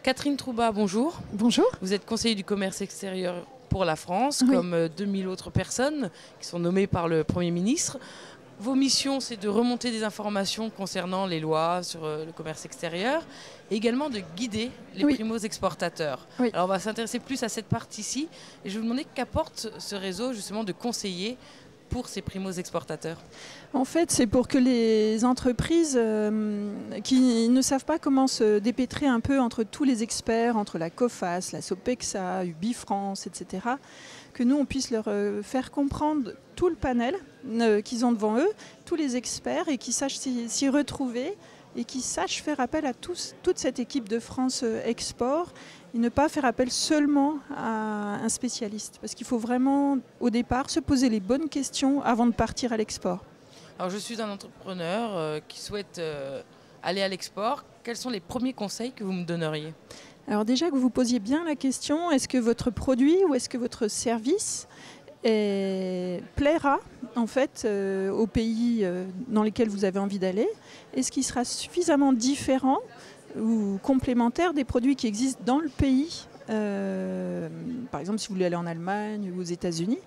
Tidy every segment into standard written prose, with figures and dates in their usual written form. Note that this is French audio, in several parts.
Catherine Troubat, bonjour. Bonjour. Vous êtes conseiller du commerce extérieur pour la France, Oui. comme 2000 autres personnes qui sont nommées par le Premier ministre. Vos missions, c'est de remonter des informations concernant les lois sur le commerce extérieur et également de guider les primo-exportateurs. Oui. Alors on va s'intéresser plus à cette partie-ci et je vais vous demander qu'apporte ce réseau justement de conseillers pour ces primo-exportateurs. En fait, c'est pour que les entreprises qui ne savent pas comment se dépêtrer un peu entre tous les experts, entre la COFAS, la Sopexa, Ubifrance, etc., que nous, on puisse leur faire comprendre tout le panel qu'ils ont devant eux, tous les experts, et qu'ils sachent s'y retrouver et qu'ils sachent faire appel à toute cette équipe de France Export et ne pas faire appel seulement à un spécialiste. Parce qu'il faut vraiment, au départ, se poser les bonnes questions avant de partir à l'export. Alors je suis un entrepreneur qui souhaite aller à l'export. Quels sont les premiers conseils que vous me donneriez ? Alors déjà que vous posiez bien la question, est-ce que votre produit ou est-ce que votre service plaira en fait aux pays dans lesquels vous avez envie d'aller? Est-ce qu'il sera suffisamment différent ou complémentaire des produits qui existent dans le pays, par exemple si vous voulez aller en Allemagne ou aux États-Unis,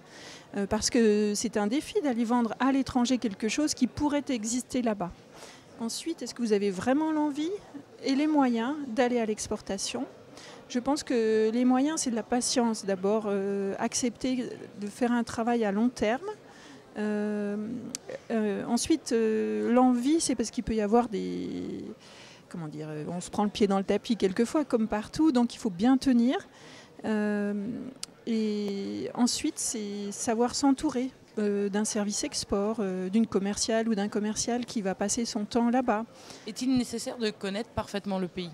parce que c'est un défi d'aller vendre à l'étranger quelque chose qui pourrait exister là-bas. Ensuite, est-ce que vous avez vraiment l'envie et les moyens d'aller à l'exportation? Je pense que les moyens, c'est de la patience. D'abord, accepter de faire un travail à long terme. Ensuite, l'envie, c'est parce qu'il peut y avoir des... Comment dire, on se prend le pied dans le tapis quelquefois, comme partout, donc il faut bien tenir. Et ensuite, c'est savoir s'entourer d'un service export, d'une commerciale ou d'un commercial qui va passer son temps là-bas. Est-il nécessaire de connaître parfaitement le pays ?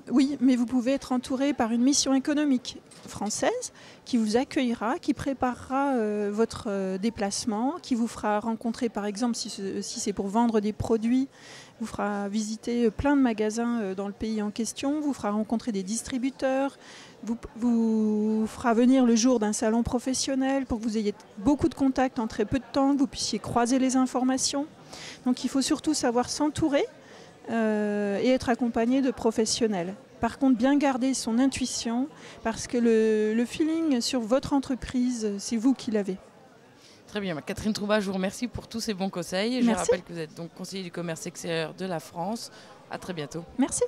Oui, mais vous pouvez être entouré par une mission économique française qui vous accueillera, qui préparera votre déplacement, qui vous fera rencontrer, par exemple, si c'est pour vendre des produits, vous fera visiter plein de magasins dans le pays en question, vous fera rencontrer des distributeurs, vous fera venir le jour d'un salon professionnel pour que vous ayez beaucoup de contacts en très peu de temps, que vous puissiez croiser les informations. Donc il faut surtout savoir s'entourer et être accompagné de professionnels. Par contre, bien garder son intuition, parce que le feeling sur votre entreprise, c'est vous qui l'avez. Très bien. Catherine Troubat, je vous remercie pour tous ces bons conseils. Merci. Je rappelle que vous êtes donc conseiller du commerce extérieur de la France. À très bientôt. Merci.